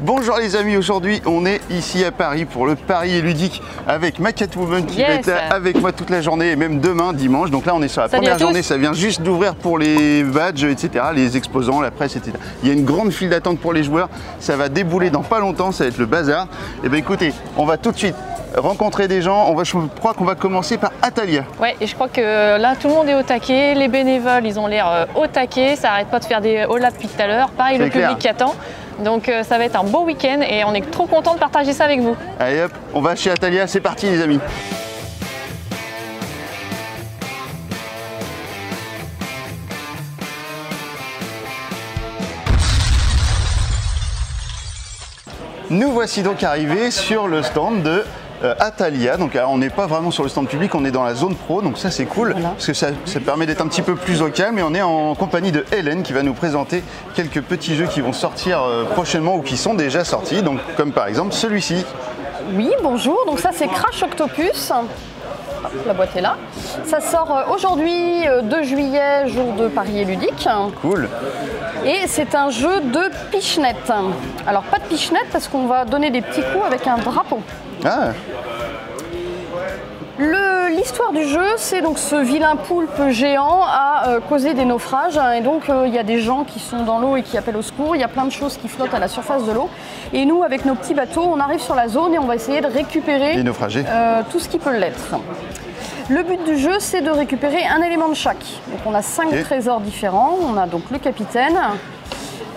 Bonjour les amis, aujourd'hui on est ici à Paris pour le Paris ludique avec ma Catwoman qui va être avec moi toute la journée et même demain dimanche. Donc là on est sur la première journée, ça vient juste d'ouvrir pour les badges, etc., les exposants, la presse, etc. Il y a une grande file d'attente pour les joueurs, ça va débouler dans pas longtemps, ça va être le bazar. Et bien écoutez, on va tout de suite rencontrer des gens, je crois qu'on va commencer par Atalia. Ouais, et je crois que là tout le monde est au taquet, les bénévoles ils ont l'air au taquet, ça arrête pas de faire des holas depuis tout à l'heure, pareil le public qui attend. Donc ça va être un beau week-end et on est trop content de partager ça avec vous. Allez hop, on va chez Atalia, c'est parti les amis. Nous voici donc arrivés sur le stand de Atalia. Donc alors, on n'est pas vraiment sur le stand public, on est dans la zone pro, donc ça c'est cool, voilà. Parce que ça permet d'être un petit peu plus au calme et on est en compagnie de Hélène qui va nous présenter quelques petits jeux qui vont sortir prochainement ou qui sont déjà sortis, donc comme par exemple celui-ci. Oui, bonjour, donc ça c'est Crash Octopus. La boîte est là. Ça sort aujourd'hui, 2 juillet, jour de Paris et ludique. Cool. Et c'est un jeu de pichenette. Alors pas de pichenette parce qu'on va donner des petits coups avec un drapeau. Ah. L'histoire du jeu, c'est donc ce vilain poulpe géant a causé des naufrages et donc il y a des gens qui sont dans l'eau et qui appellent au secours, il y a plein de choses qui flottent à la surface de l'eau et nous avec nos petits bateaux on arrive sur la zone et on va essayer de récupérer les naufragés. Tout ce qui peut l'être. Le but du jeu c'est de récupérer un élément de chaque. Donc on a 5 trésors différents, on a donc le capitaine,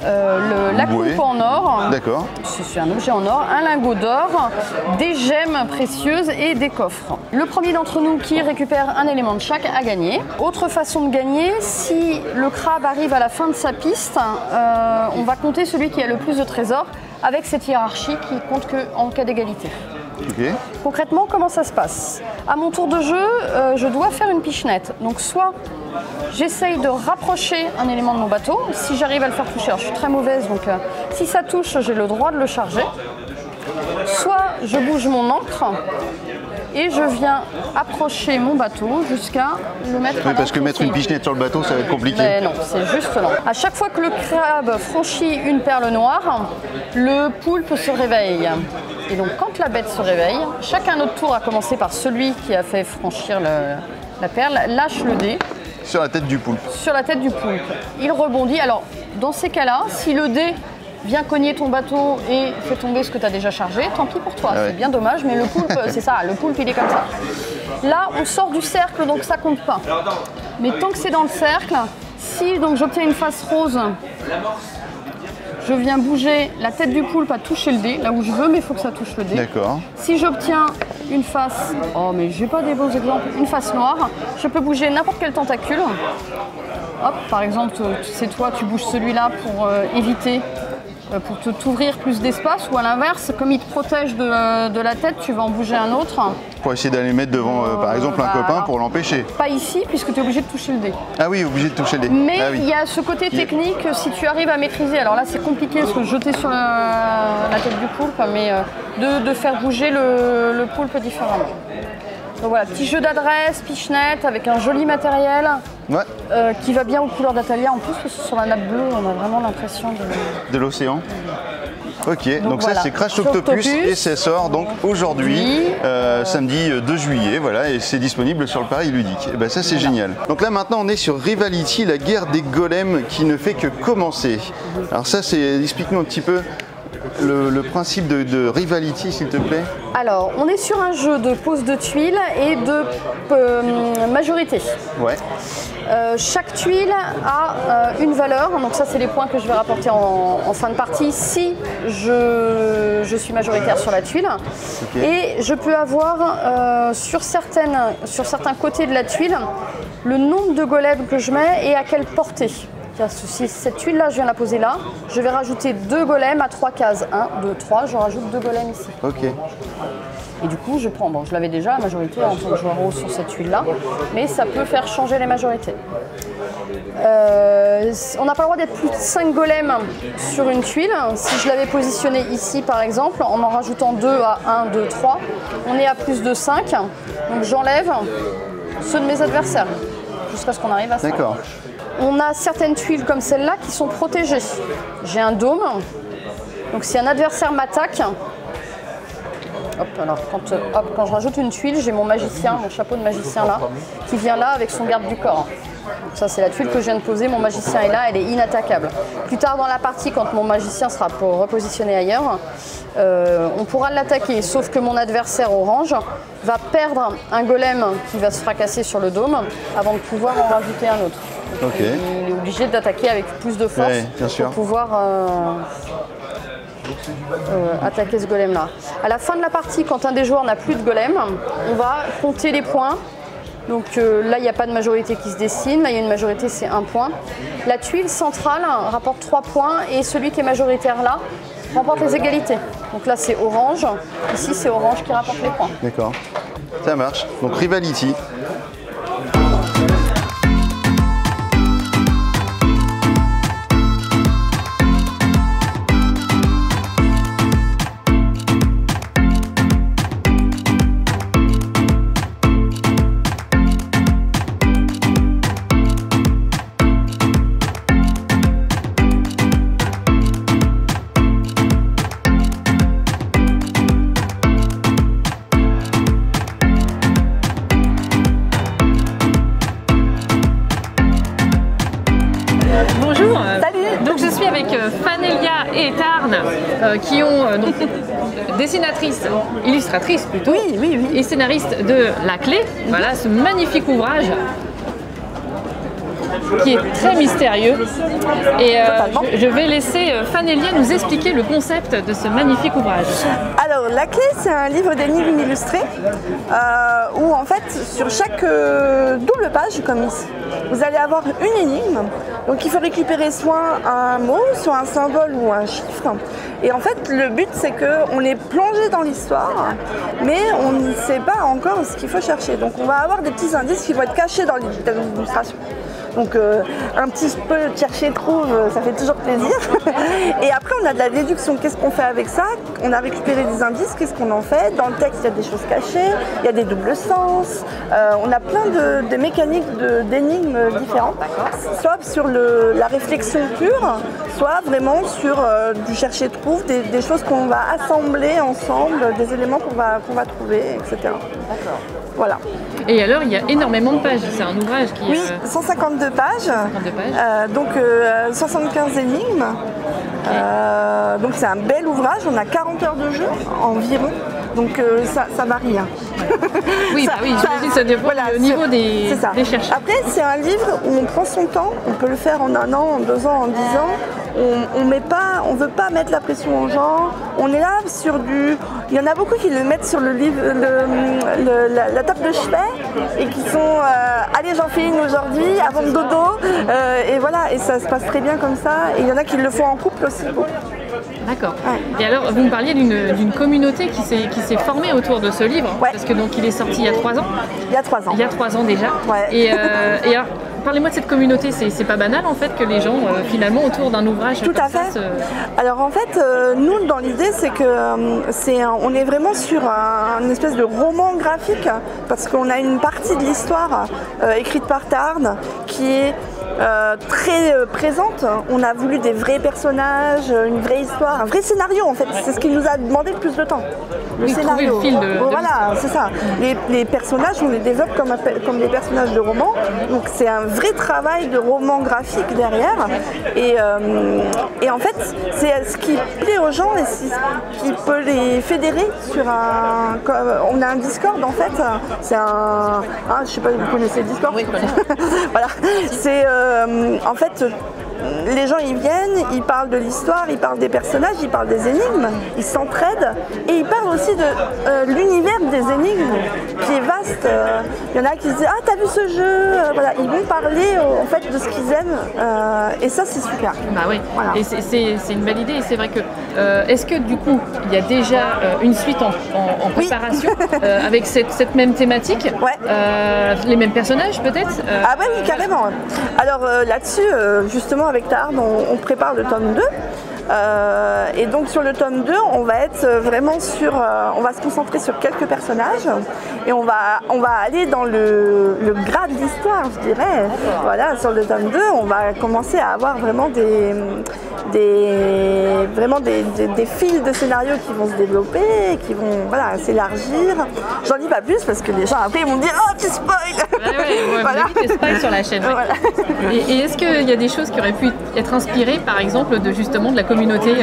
la coupe en or, c'est un objet en or, un lingot d'or, des gemmes précieuses et des coffres. Le premier d'entre nous qui récupère un élément de chaque a gagné. Autre façon de gagner, si le crabe arrive à la fin de sa piste, on va compter celui qui a le plus de trésors avec cette hiérarchie qui compte qu'en cas d'égalité. Okay. Concrètement, comment ça se passe? À mon tour de jeu, je dois faire une pichenette. Donc soit j'essaye de rapprocher un élément de mon bateau. Si j'arrive à le faire toucher, alors je suis très mauvaise, donc si ça touche, j'ai le droit de le charger. Soit je bouge mon ancre et je viens approcher mon bateau jusqu'à le mettre à parce que mettre une pichenette sur le bateau, ça va être compliqué. Mais non, c'est juste non. À chaque fois que le crabe franchit une perle noire, le poulpe se réveille. Et donc quand la bête se réveille, chacun notre tour, à commencer par celui qui a fait franchir la perle, lâche le dé. Sur la tête du poulpe. Sur la tête du poulpe. Il rebondit. Alors dans ces cas-là, si le dé vient cogner ton bateau et fait tomber ce que tu as déjà chargé, tant pis pour toi, c'est bien dommage, mais le poulpe, c'est ça, le poulpe il est comme ça. Là, on sort du cercle, donc ça compte pas. Mais tant que c'est dans le cercle, si donc j'obtiens une face rose, je viens bouger la tête du poulpe à toucher le dé, là où je veux, mais il faut que ça touche le dé. D'accord. Si j'obtiens une face, oh mais j'ai pas des beaux exemples, une face noire, je peux bouger n'importe quel tentacule. Hop, par exemple, c'est toi, tu bouges celui-là pour éviter, pour t'ouvrir plus d'espace, ou à l'inverse, comme il te protège de la tête, tu vas en bouger un autre. Pour essayer d'aller mettre devant, par exemple, un copain pour l'empêcher. Pas ici, puisque tu es obligé de toucher le dé. Ah oui, obligé de toucher le dé. Mais il y a ce côté technique, si tu arrives à maîtriser, alors là c'est compliqué, parce que jeter sur la tête du poulpe, mais de faire bouger le poulpe différemment. Donc voilà, petit jeu d'adresse, pichenette, avec un joli matériel qui va bien aux couleurs d'Atalia. En plus, parce que sur la nappe bleue, on a vraiment l'impression de l'océan. Ok, donc voilà, ça c'est Crash Octopus et ça sort donc aujourd'hui, samedi 2 juillet, voilà, et c'est disponible sur le Paris ludique. Et ben ça c'est génial. Donc là maintenant on est sur Rivality, la guerre des golems qui ne fait que commencer. Alors ça c'est, explique-nous un petit peu le principe de Rivality s'il te plaît. Alors on est sur un jeu de pose de tuiles et de majorité. Ouais. Chaque tuile a une valeur, donc ça c'est les points que je vais rapporter en fin de partie si je suis majoritaire sur la tuile. Et je peux avoir sur certains côtés de la tuile le nombre de golems que je mets et à quelle portée. Si cette tuile là je viens la poser là, je vais rajouter 2 golems à 3 cases. 1, 2, 3, je rajoute 2 golems ici. Ok. Et du coup, je prends, bon, je l'avais déjà la majorité en tant que joueur rose sur cette tuile-là, mais ça peut faire changer les majorités. On n'a pas le droit d'être plus de 5 golems sur une tuile. Si je l'avais positionné ici, par exemple, en rajoutant 2 à 1, 2, 3, on est à plus de 5. Donc j'enlève ceux de mes adversaires, jusqu'à ce qu'on arrive à ça. D'accord. On a certaines tuiles comme celle-là qui sont protégées. J'ai un dôme. Donc si un adversaire m'attaque, hop, alors quand je rajoute une tuile, j'ai mon magicien, mon chapeau de magicien là, qui vient là avec son garde du corps. Donc ça c'est la tuile que je viens de poser, mon magicien est là, elle est inattaquable. Plus tard dans la partie, quand mon magicien sera repositionné ailleurs, on pourra l'attaquer, sauf que mon adversaire orange va perdre un golem qui va se fracasser sur le dôme avant de pouvoir en rajouter un autre. Donc, il est obligé d'attaquer avec plus de force pour pouvoir attaquer ce golem là. À la fin de la partie, quand un des joueurs n'a plus de golem, on va compter les points. Donc là, il n'y a pas de majorité qui se dessine. Là, il y a une majorité, c'est 1 point. La tuile centrale rapporte 3 points et celui qui est majoritaire là remporte les égalités. Donc là, c'est orange. Ici, c'est orange qui rapporte les points. D'accord. Ça marche. Donc Rivality. Fanelia et Tarn qui ont donc dessinatrice, illustratrice plutôt, et scénariste de La Clé. Voilà ce magnifique ouvrage qui est très mystérieux. Et je vais laisser Fanelia nous expliquer le concept de ce magnifique ouvrage. Alors, La Clé, c'est un livre d'énigmes illustré où en fait, sur chaque double page, comme ici, vous allez avoir une énigme. Donc il faut récupérer soit un mot, soit un symbole ou un chiffre. Et en fait, le but, c'est qu'on est plongé dans l'histoire, mais on ne sait pas encore ce qu'il faut chercher. Donc on va avoir des petits indices qui vont être cachés dans l'illustration. Donc un petit peu chercher trouve, ça fait toujours plaisir. Et après on a de la déduction, qu'est-ce qu'on fait avec ça? On a récupéré des indices, qu'est-ce qu'on en fait? Dans le texte il y a des choses cachées, il y a des doubles sens, on a plein de mécaniques d'énigmes différentes, soit sur la réflexion pure, soit vraiment sur du chercher trouve, des choses qu'on va assembler ensemble, des éléments qu'on va trouver, etc. Voilà. Et alors, il y a énormément de pages. C'est un ouvrage qui... Oui, 152 pages. 152 pages. Donc 75 énigmes. Okay. Donc c'est un bel ouvrage. On a 40 heures de jeu environ. Donc ça varie. Hein. Oui, j'imagine ça dépend au niveau des chercheurs. Après, c'est un livre où on prend son temps. On peut le faire en 1 an, en 2 ans, en 10 ans. On ne veut pas mettre la pression aux gens. On est là sur du... Il y en a beaucoup qui le mettent sur le livre, la table de chevet et qui sont allez, j'en fais une aujourd'hui, avant le dodo. Et voilà, et ça se passe très bien comme ça. Et il y en a qui le font en couple aussi. D'accord. Ouais. Et alors, vous me parliez d'une communauté qui s'est formée autour de ce livre, parce que donc il est sorti il y a 3 ans. Il y a 3 ans. Il y a 3 ans déjà. Ouais. Et alors, parlez-moi de cette communauté. C'est pas banal en fait que les gens finalement autour d'un ouvrage. Tout à fait. Alors en fait, nous dans l'idée c'est que on est vraiment sur une espèce de roman graphique parce qu'on a une partie de l'histoire écrite par Tarn qui est très présente. On a voulu des vrais personnages, une vraie histoire, un vrai scénario en fait. C'est ce qui nous a demandé le plus de temps. Le scénario. Le fil voilà, c'est ça. Les personnages, on les développe comme des personnages de roman. Donc c'est un vrai travail de roman graphique derrière. Et en fait, c'est ce qui plaît aux gens et ce qui peut les fédérer sur un... On a un Discord en fait. C'est un... je sais pas, vous connaissez Discord? Oui, voilà. C'est... en fait, les gens ils viennent, ils parlent de l'histoire, ils parlent des personnages, ils parlent des énigmes, ils s'entraident et ils parlent aussi de l'univers des énigmes qui est vaste. Il y en a qui se disent ah t'as vu ce jeu, voilà, ils vont parler en fait de ce qu'ils aiment et ça c'est super. Bah oui. Voilà. Et c'est une belle idée et c'est vrai que est-ce que du coup il y a déjà une suite en préparation avec cette même thématique, les mêmes personnages peut-être Ah bah oui carrément. Alors là-dessus justement avec Tarn, on prépare le tome 2. Et donc sur le tome 2, on va être vraiment sur... on va se concentrer sur quelques personnages et on va aller dans le gras de l'histoire, je dirais. Voilà, sur le tome 2, on va commencer à avoir vraiment vraiment des fils de scénario qui vont se développer, qui vont s'élargir. J'en dis pas plus parce que les gens après ils vont me dire « Oh, tu spoil !» Voilà. Tu spoil sur la chaîne. Voilà. Et est-ce qu'il y a des choses qui auraient pu être inspirées, par exemple, de la communauté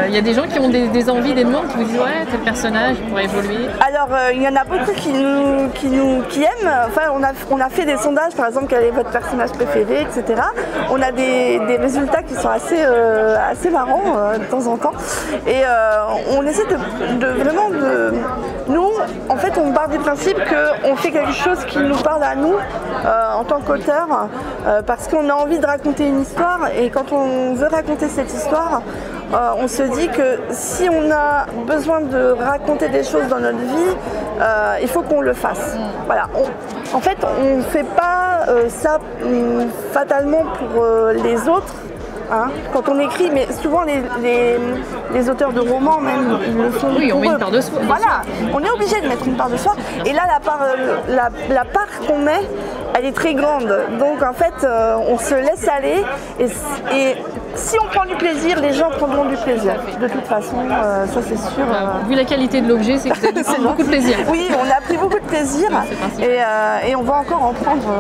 il y a des gens qui ont des envies, des demandes, qui vous disent « Ouais, tel personnage pourrait évoluer ». Alors, il y en a beaucoup qui aiment. Enfin, on a fait des sondages, par exemple, quel est votre personnage préféré, etc. On a des résultats qui sont assez marrants de temps en temps. Et on essaie vraiment de... Nous, en fait, on part du principe qu'on fait quelque chose qui nous parle à nous en tant qu'auteur, parce qu'on a envie de raconter une histoire. Et quand on veut raconter cette histoire, on se dit que si on a besoin de raconter des choses dans notre vie, il faut qu'on le fasse. Voilà. En fait, on ne fait pas ça fatalement pour les autres. Hein, quand on écrit, mais souvent les auteurs de romans même, ils le font. Oui, on met une part de soi. Voilà, on est obligé de mettre une part de soi. Et là, la part qu'on met, elle est très grande. Donc en fait, on se laisse aller. Et si on prend du plaisir, les gens prendront du plaisir. De toute façon, ça c'est sûr. Vu la qualité de l'objet, c'est que vous avez pris beaucoup de plaisir. Oui, on a pris beaucoup de plaisir et on va encore en prendre.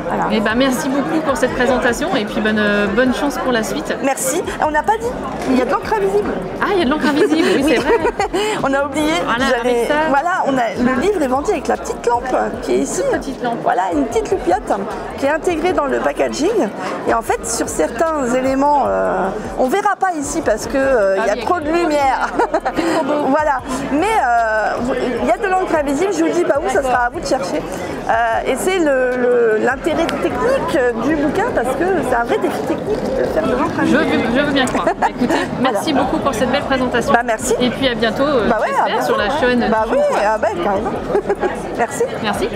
Voilà. Et merci beaucoup pour cette présentation et puis bonne chance pour la suite. Merci. On n'a pas dit, il y a de l'encre invisible. Ah, il y a de l'encre invisible, oui, c'est vrai. On a oublié. Voilà, le livre est vendu avec la petite lampe qui est ici. Une petite lampe. Voilà, une petite loupiote qui est intégrée dans le packaging. Et en fait, sur certains éléments, on ne verra pas ici parce qu'il y a trop de lumière. Voilà. Mais il y a de l'encre invisible, je vous dis pas où, ça sera à vous de chercher. Et c'est l'intérêt technique du bouquin parce que c'est un vrai défi technique de faire de l'encre invisible. Je veux bien croire. Écoutez, merci beaucoup pour cette belle présentation. Merci. Et puis à bientôt, sur la chaîne. Oui, carrément. Merci. Merci.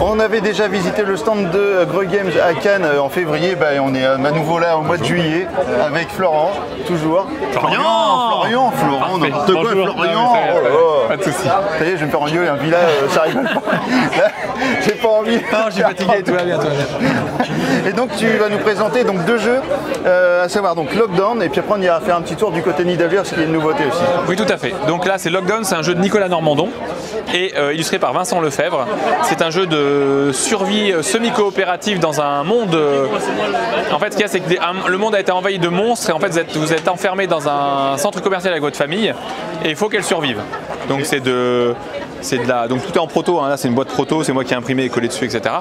On avait déjà visité le stand de Greux Games à Cannes en février, on est à nouveau là au mois de juillet avec Florent, toujours. Florian, n'importe quoi, Florian. Pas de soucis. Ça y est, je vais me faire engueuler, puis là, ça rigole pas. Là, j'ai pas envie. Non, j'ai fatigué, tout va bien. Et donc tu vas nous présenter deux jeux, à savoir donc Lockdown, et puis après on ira faire un petit tour du côté Nidavellir, ce qui est une nouveauté aussi. Oui, tout à fait. Donc là, c'est Lockdown, c'est un jeu de Nicolas Normandon et illustré par Vincent Lefebvre. C'est un jeu de survie semi-coopérative dans un monde. En fait, ce qu'il y a, c'est que le monde a été envahi de monstres et en fait, vous êtes enfermé dans un centre commercial avec votre famille et il faut qu'elle survive. Donc donc tout est en proto, hein. Là c'est une boîte proto, c'est moi qui ai imprimé et collé dessus, etc.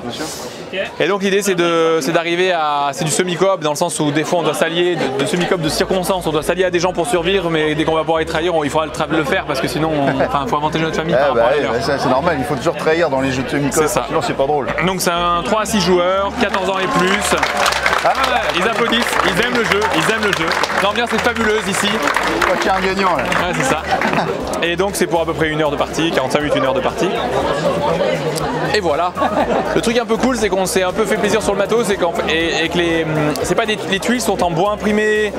Et donc l'idée c'est d'arriver à... C'est du semi-coop dans le sens où des fois on doit s'allier, de semi-coop de circonstances, on doit s'allier à des gens pour survivre, mais dès qu'on va pouvoir les trahir, il faudra le faire parce que sinon, il faut avantager notre famille par rapport à l'heure. C'est normal, il faut toujours trahir dans les jeux de semi-coop, sinon c'est pas drôle. Donc c'est un 3 à 6 joueurs, 14 ans et plus. Ils applaudissent, ils aiment le jeu, L'ambiance est fabuleuse ici. Je crois qu'il y a un gagnant là. Ouais, c'est ça. Et donc c'est pour à peu près 1 heure de partie, 45 minutes, 1 heure de partie. Et voilà. Le truc un peu cool, c'est qu'on s'est un peu fait plaisir sur le matos et que les tuiles sont en bois imprimé,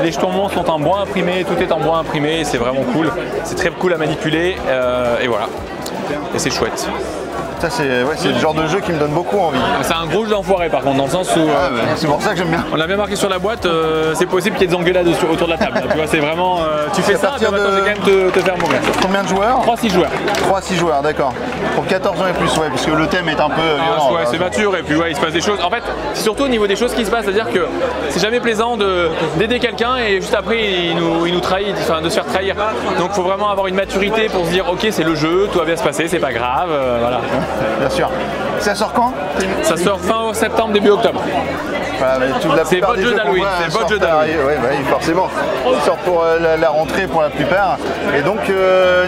les jetons monstres sont en bois imprimé, tout est en bois imprimé, et c'est vraiment cool. C'est très cool à manipuler et voilà. Et c'est chouette. Ça c'est le genre de jeu qui me donne beaucoup envie. C'est un gros jeu d'enfoiré par contre, dans le sens où... c'est pour ça que j'aime bien. On l'a bien marqué sur la boîte, c'est possible qu'il y ait des engueulades autour de la table. Tu vois, c'est vraiment... tu fais ça, mais maintenant c'est quand même te faire mourir. Combien de joueurs? 3-6 joueurs. 3-6 joueurs, d'accord. Pour 14 ans et plus, ouais, parce que le thème est un peu violent. Ouais, c'est mature et puis il se passe des choses. En fait, c'est surtout au niveau des choses qui se passent, c'est-à-dire que c'est jamais plaisant d'aider quelqu'un et juste après il nous trahit, enfin, de se faire trahir. Donc il faut vraiment avoir une maturité pour se dire ok, c'est le jeu, tout va bien se passer, c'est pas grave, voilà. Bien sûr. Ça sort quand? Ça sort fin septembre, début octobre. C'est votre jeu d'Halloween. C'est votre jeu d'Halloween. Oui, forcément. Il sort pour la rentrée pour la plupart. Et donc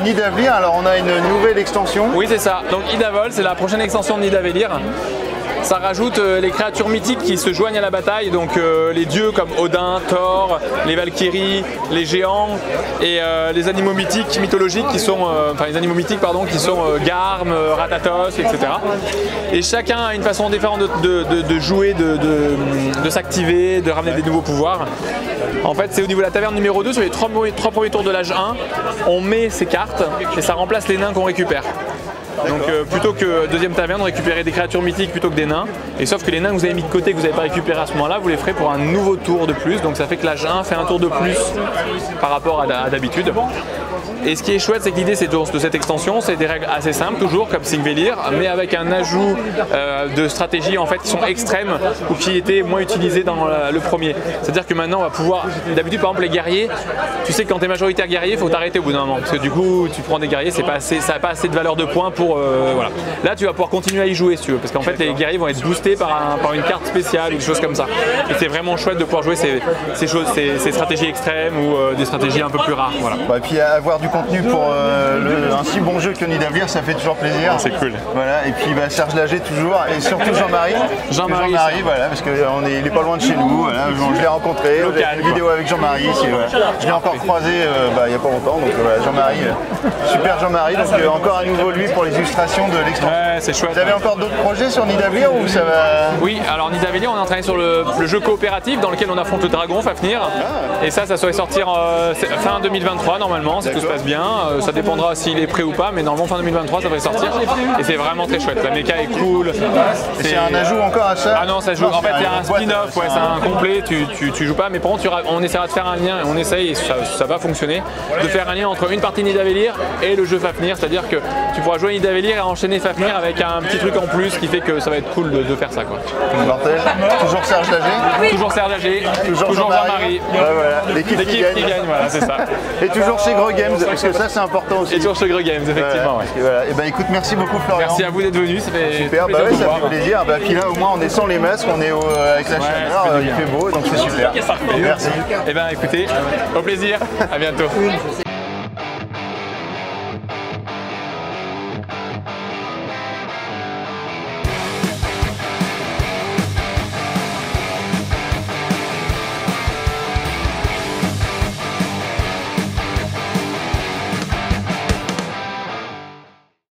Nidavellir, alors on a une nouvelle extension. Oui, c'est ça. Donc Idavol, c'est la prochaine extension de Nidavellir. Ça rajoute les créatures mythiques qui se joignent à la bataille, donc les dieux comme Odin, Thor, les Valkyries, les géants et les animaux mythiques, mythologiques qui sont, Garm, Rathatos, etc. Et chacun a une façon différente de jouer, de s'activer, de ramener des nouveaux pouvoirs. En fait, c'est au niveau de la taverne numéro 2, sur les 3 premiers tours de l'âge 1, on met ces cartes et ça remplace les nains qu'on récupère. Donc plutôt que deuxième taverne, récupérer des créatures mythiques plutôt que des nains. Et sauf que les nains que vous avez mis de côté, que vous n'avez pas récupéré à ce moment-là, vous les ferez pour un nouveau tour de plus. Donc ça fait que l'âge 1 fait un tour de plus par rapport à d'habitude. Et ce qui est chouette, c'est que l'idée de cette extension, c'est des règles assez simples, toujours comme Singvellir, mais avec un ajout de stratégies en fait qui sont extrêmes ou qui étaient moins utilisées dans le premier. C'est-à-dire que maintenant, on va pouvoir, d'habitude par exemple les guerriers, tu sais que quand tu es majoritaire guerrier, il faut t'arrêter au bout d'un moment, parce que du coup, tu prends des guerriers, ça n'a pas assez de valeur de points pour voilà. Là, tu vas pouvoir continuer à y jouer si tu veux, parce qu'en fait, les guerriers vont être boostés par une carte spéciale ou des choses comme ça. Et c'est vraiment chouette de pouvoir jouer ces stratégies extrêmes ou des stratégies un peu plus rares. Voilà. Et puis avoir du contenu pour un si bon jeu que Nidavellir, ça fait toujours plaisir. C'est cool. Voilà. Et puis Serge Lager toujours, et surtout Jean-Marie. Jean-Marie, voilà, parce qu'il est pas loin de chez nous. Voilà, je l'ai rencontré, j'ai fait une vidéo avec Jean-Marie. Je l'ai encore croisé il n'y a pas longtemps. Donc voilà, Jean-Marie, super Jean-Marie. Donc encore à nouveau lui pour les illustrations de l'extension. Ouais, c'est chouette. Vous avez encore d'autres projets sur Nidavellir ou ça va? Oui, alors Nidavellir, on est en train sur le jeu coopératif dans lequel on affronte le dragon Fafnir. Et ça devrait sortir fin 2023 normalement, si tout se passe bien. Ça dépendra s'il est prêt ou pas, mais normalement fin 2023 ça devrait sortir. Et c'est vraiment très chouette. La méca est cool. C'est un ajout encore à ça? Ah non, ça joue. En fait, il y a un spin-off, ouais, c'est un complet. Tu joues pas, mais par contre, on essaiera de faire un lien. On essaye, et ça va fonctionner, de faire un lien entre une partie Nidavellir et le jeu Fafnir. C'est-à-dire que tu pourras jouer Nidavellir et enchaîner Fafnir avec un petit truc en plus qui fait que ça va être cool de faire ça, quoi. Mortel. Toujours Serge Lager? Oui. Toujours Serge Lager. Toujours Jean-Marie. Ouais, voilà. L'équipe qui gagne, voilà, c'est ça. Et toujours chez Gros Games, parce que ça c'est important aussi. Et toujours chez Gros Games, effectivement. Ouais. Voilà. Et écoute, merci beaucoup Florian. Merci à vous d'être venu, ça fait super. plaisir Ça fait plaisir. Puis là au moins on est sans les masques, on est avec la chaleur, il fait beau, donc c'est super. Merci. Et écoutez, au plaisir, à bientôt.